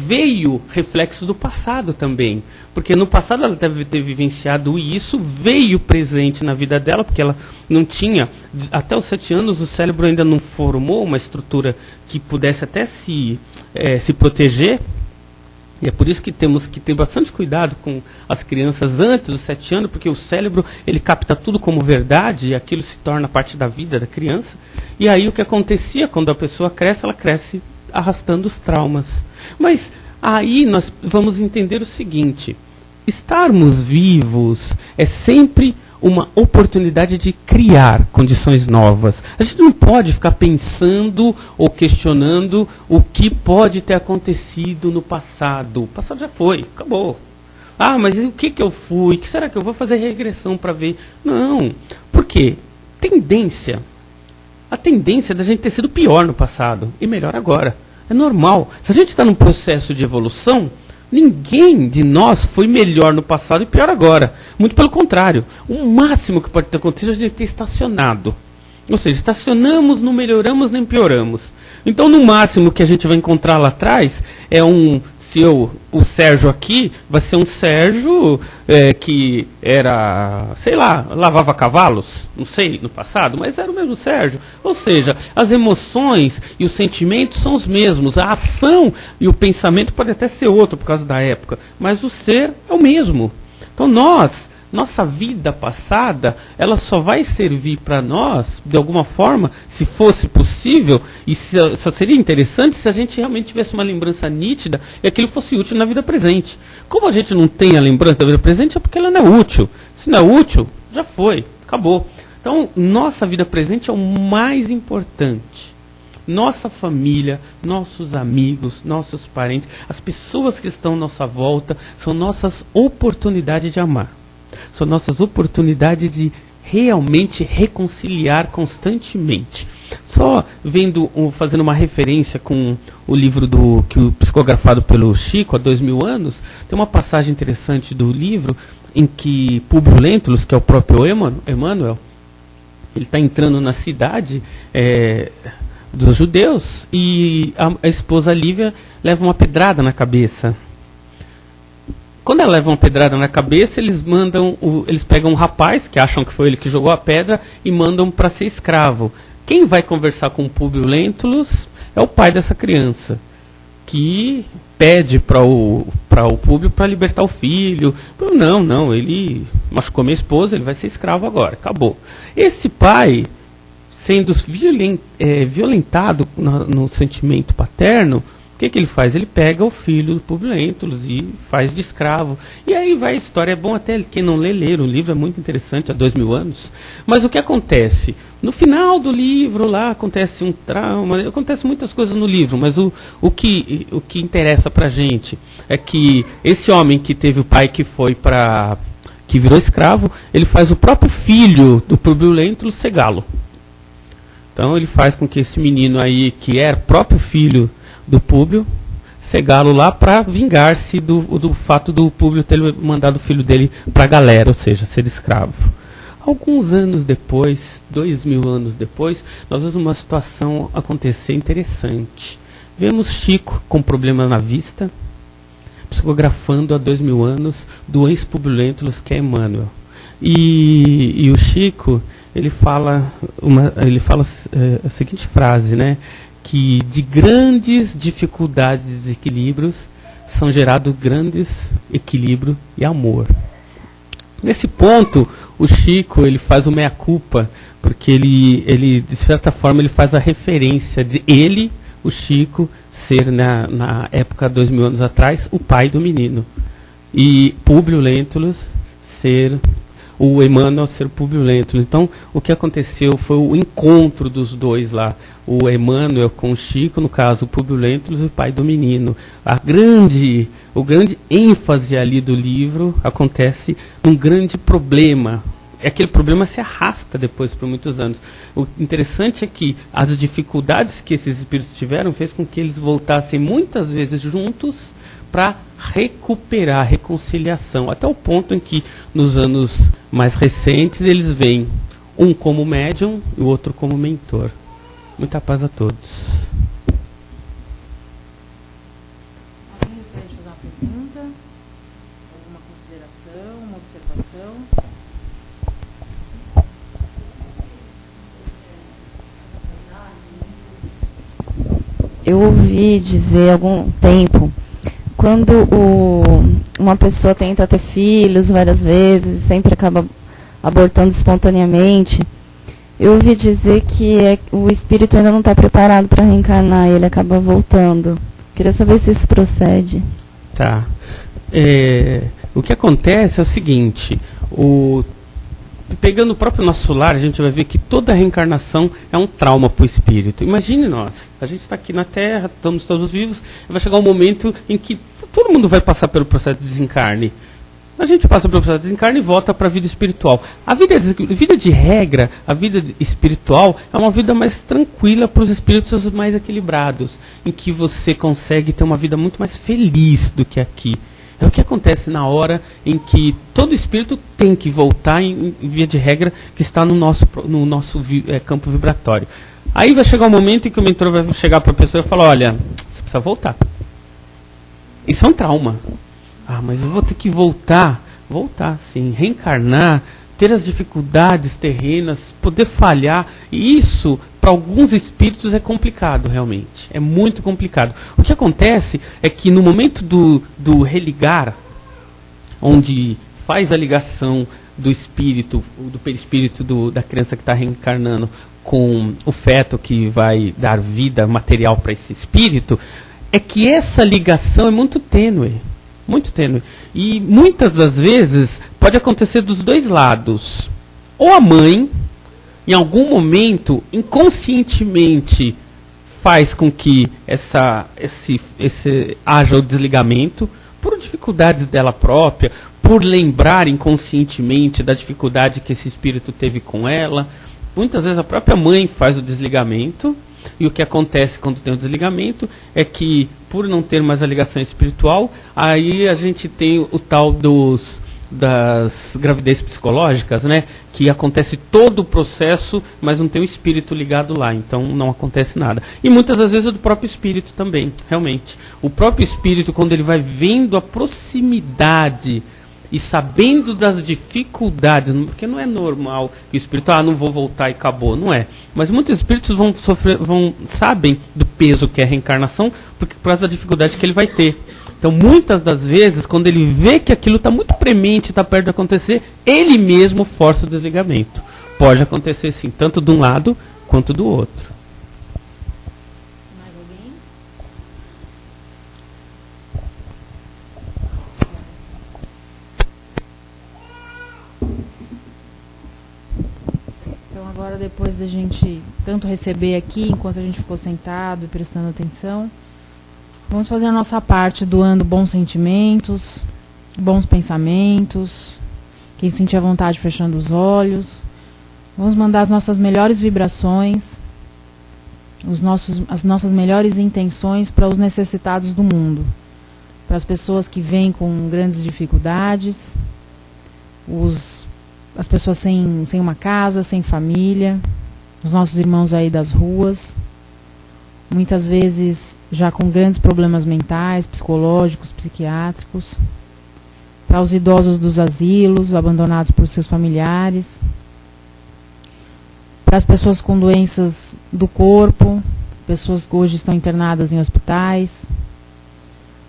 veio reflexo do passado também. Porque no passado ela deve ter vivenciado isso, veio presente na vida dela, porque ela não tinha, até os 7 anos, o cérebro ainda não formou uma estrutura que pudesse até se proteger. E é por isso que temos que ter bastante cuidado com as crianças antes dos 7 anos, porque o cérebro ele capta tudo como verdade e aquilo se torna parte da vida da criança. E aí o que acontecia quando a pessoa cresce, ela cresce arrastando os traumas. Mas aí nós vamos entender o seguinte: estarmos vivos é sempre uma oportunidade de criar condições novas. A gente não pode ficar pensando ou questionando o que pode ter acontecido no passado. O passado já foi, acabou. Ah, mas o que eu fui? O que será que eu vou fazer regressão para ver? Não. Por quê? A tendência é da gente ter sido pior no passado e melhor agora. É normal. Se a gente está num processo de evolução, ninguém de nós foi melhor no passado e pior agora. Muito pelo contrário. O máximo que pode ter acontecido é a gente ter estacionado. Ou seja, estacionamos, não melhoramos nem pioramos. Então, no máximo que a gente vai encontrar lá atrás é o Sérgio aqui vai ser um Sérgio que era, sei lá, lavava cavalos, não sei, no passado, mas era o mesmo Sérgio. Ou seja, as emoções e os sentimentos são os mesmos. A ação e o pensamento pode até ser outro por causa da época, mas o ser é o mesmo. Então nossa vida passada, ela só vai servir para nós, de alguma forma, se fosse possível, e só seria interessante se a gente realmente tivesse uma lembrança nítida e aquilo fosse útil na vida presente. Como a gente não tem a lembrança da vida presente, é porque ela não é útil. Se não é útil, já foi, acabou. Então, nossa vida presente é o mais importante. Nossa família, nossos amigos, nossos parentes, as pessoas que estão à nossa volta, são nossas oportunidades de amar. São nossas oportunidades de realmente reconciliar constantemente. Só fazendo uma referência com o livro psicografado pelo Chico há 2000 anos, tem uma passagem interessante do livro em que Públio Lentulus, que é o próprio Emmanuel, ele está entrando na cidade dos judeus e a esposa Lívia leva uma pedrada na cabeça. Quando ela leva uma pedrada na cabeça, eles pegam um rapaz, que acham que foi ele que jogou a pedra, e mandam para ser escravo. Quem vai conversar com o Públio Lentulus é o pai dessa criança, que pede para o Públio para libertar o filho. Não, ele machucou minha esposa, ele vai ser escravo agora, acabou. Esse pai, sendo violentado no sentimento paterno, o que ele faz? Ele pega o filho do Públio Lentulus e faz de escravo. E aí vai a história. É bom até quem não ler o livro, é muito interessante, há 2000 anos. Mas o que acontece? No final do livro, lá acontece um trauma, acontece muitas coisas no livro, mas o que interessa pra gente é que esse homem que teve o pai que virou escravo, ele faz o próprio filho do Públio Lentulus ser galo. Então ele faz com que esse menino aí, que era próprio filho do Públio, cegá-lo lá para vingar-se do fato do Públio ter mandado o filho dele para a galera, ou seja, ser escravo. Alguns anos depois, 2000 anos depois, nós vemos uma situação acontecer interessante. Vemos Chico com problema na vista, psicografando há 2000 anos do ex-Públio Lentulus, que é Emmanuel. E o Chico, ele fala a seguinte frase, né? Que de grandes dificuldades e desequilíbrios são gerados grandes equilíbrio e amor. Nesse ponto, o Chico ele faz o meia-culpa, porque ele de certa forma ele faz a referência de ele, o Chico, ser na época 2000 anos atrás o pai do menino, e Públio Lentulus ser o Emmanuel ser Públio Lentulus. Então, o que aconteceu foi o encontro dos dois lá. O Emmanuel com o Chico, no caso, o Públio Lentulus, o pai do menino. O grande ênfase ali do livro acontece num grande problema. Aquele problema se arrasta depois por muitos anos. O interessante é que as dificuldades que esses espíritos tiveram fez com que eles voltassem muitas vezes juntos para recuperar a reconciliação, até o ponto em que nos anos mais recentes eles veem um como médium e o outro como mentor. Muita paz a todos. Alguém gostaria de fazer uma pergunta? Alguma consideração, uma observação? Eu ouvi dizer há algum tempo, quando uma pessoa tenta ter filhos várias vezes, sempre acaba abortando espontaneamente, Eu ouvi dizer que o espírito ainda não está preparado para reencarnar e ele acaba voltando. Queria saber se isso procede. Tá. O que acontece é o seguinte, pegando o próprio nosso lar, a gente vai ver que toda reencarnação é um trauma para o espírito. Imagine nós, a gente está aqui na Terra, estamos todos vivos, e vai chegar um momento em que todo mundo vai passar pelo processo de desencarne. A gente passa pelo processo de desencarne e volta para a vida espiritual. A vida de regra, a vida espiritual, é uma vida mais tranquila para os espíritos mais equilibrados, em que você consegue ter uma vida muito mais feliz do que aqui. É o que acontece na hora em que todo espírito tem que voltar, em via de regra, que está no nosso campo vibratório. Aí vai chegar um momento em que o mentor vai chegar para a pessoa e falar, olha, você precisa voltar. Isso é um trauma. Ah, mas eu vou ter que voltar sim, reencarnar, ter as dificuldades terrenas, poder falhar. E isso, para alguns espíritos, é complicado, realmente. É muito complicado. O que acontece é que no momento do religar, onde faz a ligação do espírito, do perispírito da criança que está reencarnando com o feto que vai dar vida material para esse espírito, é que essa ligação é muito tênue. Muito tênue. E muitas das vezes pode acontecer dos dois lados. Ou a mãe, em algum momento, inconscientemente, faz com que haja o desligamento, por dificuldades dela própria, por lembrar inconscientemente da dificuldade que esse espírito teve com ela. Muitas vezes a própria mãe faz o desligamento. E o que acontece quando tem o desligamento é que, por não ter mais a ligação espiritual, aí a gente tem o tal das gravidez psicológicas, né? Que acontece todo o processo, mas não tem o espírito ligado lá, então não acontece nada. E muitas das vezes é do próprio espírito também, realmente. O próprio espírito, quando ele vai vendo a proximidade e sabendo das dificuldades, porque não é normal que o espírito, não vou voltar e acabou, não é. Mas muitos espíritos sabem do peso que é a reencarnação, por causa da dificuldade que ele vai ter. Então, muitas das vezes, quando ele vê que aquilo está muito premente, está perto de acontecer, ele mesmo força o desligamento. Pode acontecer sim, tanto de um lado quanto do outro. Agora, depois da gente tanto receber aqui, enquanto a gente ficou sentado e prestando atenção, vamos fazer a nossa parte doando bons sentimentos, bons pensamentos. Quem sentir a vontade, fechando os olhos. Vamos mandar as nossas melhores vibrações, as nossas melhores intenções para os necessitados do mundo. Para as pessoas que vêm com grandes dificuldades, as pessoas sem uma casa, sem família, os nossos irmãos aí das ruas, muitas vezes já com grandes problemas mentais, psicológicos, psiquiátricos, para os idosos dos asilos, abandonados por seus familiares, para as pessoas com doenças do corpo, pessoas que hoje estão internadas em hospitais,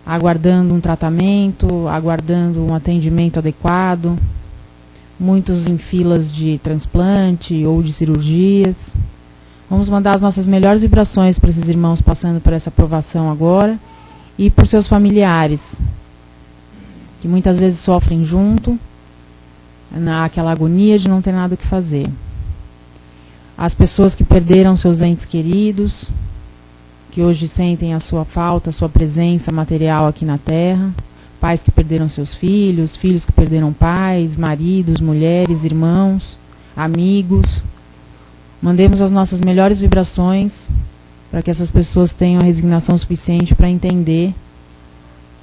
aguardando um tratamento, aguardando um atendimento adequado, muitos em filas de transplante ou de cirurgias. Vamos mandar as nossas melhores vibrações para esses irmãos passando por essa provação agora e por seus familiares, que muitas vezes sofrem junto, naquela agonia de não ter nada o que fazer. As pessoas que perderam seus entes queridos, que hoje sentem a sua falta, a sua presença material aqui na Terra. Pais que perderam seus filhos, filhos que perderam pais, maridos, mulheres, irmãos, amigos. Mandemos as nossas melhores vibrações para que essas pessoas tenham a resignação suficiente para entender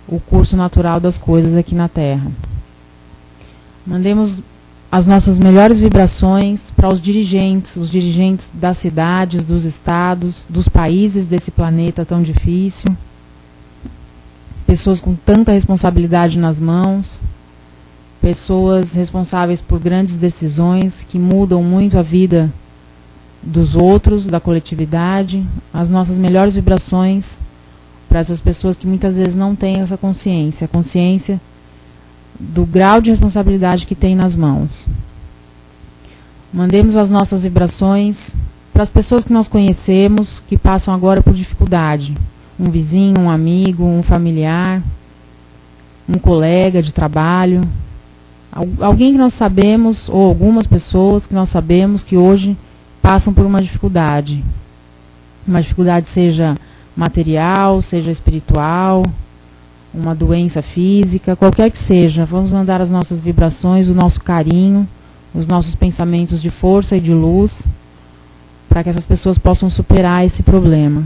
o curso natural das coisas aqui na Terra. Mandemos as nossas melhores vibrações para os dirigentes das cidades, dos estados, dos países desse planeta tão difícil. Pessoas com tanta responsabilidade nas mãos, pessoas responsáveis por grandes decisões que mudam muito a vida dos outros, da coletividade. As nossas melhores vibrações para essas pessoas que muitas vezes não têm essa consciência, a consciência do grau de responsabilidade que tem nas mãos. Mandemos as nossas vibrações para as pessoas que nós conhecemos, que passam agora por dificuldade. Um vizinho, um amigo, um familiar, um colega de trabalho. Alguém que nós sabemos, ou algumas pessoas que nós sabemos que hoje passam por uma dificuldade. Uma dificuldade seja material, seja espiritual, uma doença física, qualquer que seja. Vamos mandar as nossas vibrações, o nosso carinho, os nossos pensamentos de força e de luz, para que essas pessoas possam superar esse problema.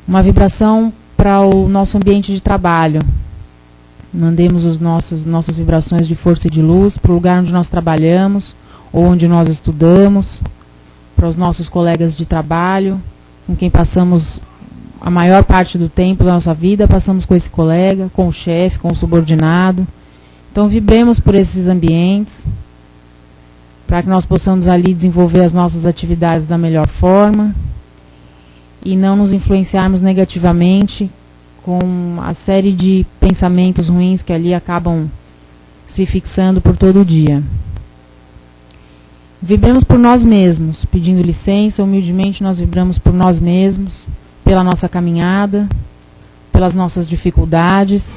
Uma vibração para o nosso ambiente de trabalho. Mandemos as nossas vibrações de força e de luz para o lugar onde nós trabalhamos, ou onde nós estudamos, para os nossos colegas de trabalho, com quem passamos a maior parte do tempo da nossa vida, passamos com esse colega, com o chefe, com o subordinado. Então, vibremos por esses ambientes, para que nós possamos ali desenvolver as nossas atividades da melhor forma e não nos influenciarmos negativamente com a série de pensamentos ruins que ali acabam se fixando por todo o dia. Vibremos por nós mesmos, pedindo licença, humildemente nós vibramos por nós mesmos, pela nossa caminhada, pelas nossas dificuldades.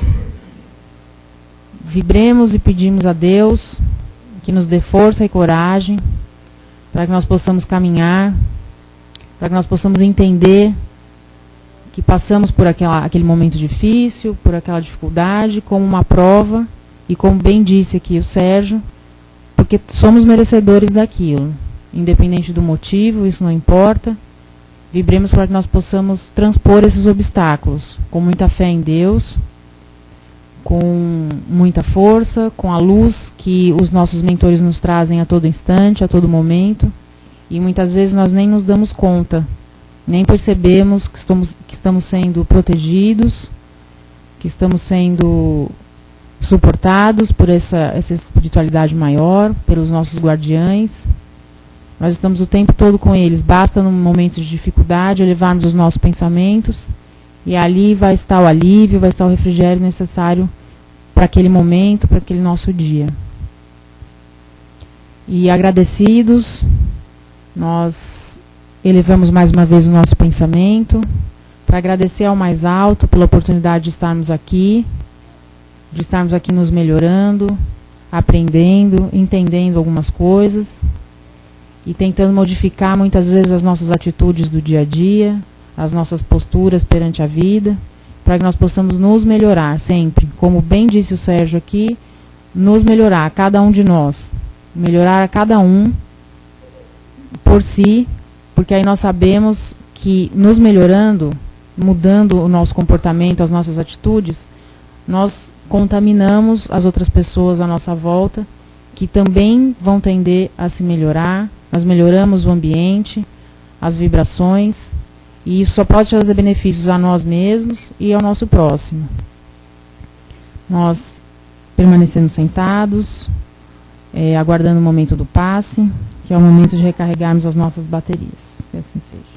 Vibremos e pedimos a Deus que nos dê força e coragem para que nós possamos caminhar, para que nós possamos entender que passamos por aquele momento difícil, por aquela dificuldade, como uma prova, e como bem disse aqui o Sérgio, porque somos merecedores daquilo, independente do motivo, isso não importa. Vibremos para que nós possamos transpor esses obstáculos, com muita fé em Deus, com muita força, com a luz que os nossos mentores nos trazem a todo instante, a todo momento, e muitas vezes nós nem nos damos conta, nem percebemos que estamos sendo protegidos, que estamos sendo suportados por essa espiritualidade maior, pelos nossos guardiães. Nós estamos o tempo todo com eles, basta num momento de dificuldade elevarmos os nossos pensamentos, e ali vai estar o alívio, vai estar o refrigério necessário para aquele momento, para aquele nosso dia. E agradecidos, nós elevamos mais uma vez o nosso pensamento, para agradecer ao mais alto pela oportunidade de estarmos aqui nos melhorando, aprendendo, entendendo algumas coisas, e tentando modificar muitas vezes as nossas atitudes do dia a dia, as nossas posturas perante a vida, para que nós possamos nos melhorar sempre. Como bem disse o Sérgio aqui, nos melhorar, cada um de nós. Melhorar a cada um por si, porque aí nós sabemos que nos melhorando, mudando o nosso comportamento, as nossas atitudes, nós contaminamos as outras pessoas à nossa volta, que também vão tender a se melhorar. Nós melhoramos o ambiente, as vibrações, e isso só pode trazer benefícios a nós mesmos e ao nosso próximo. Nós permanecemos sentados, aguardando o momento do passe, que é o momento de recarregarmos as nossas baterias. Que assim seja.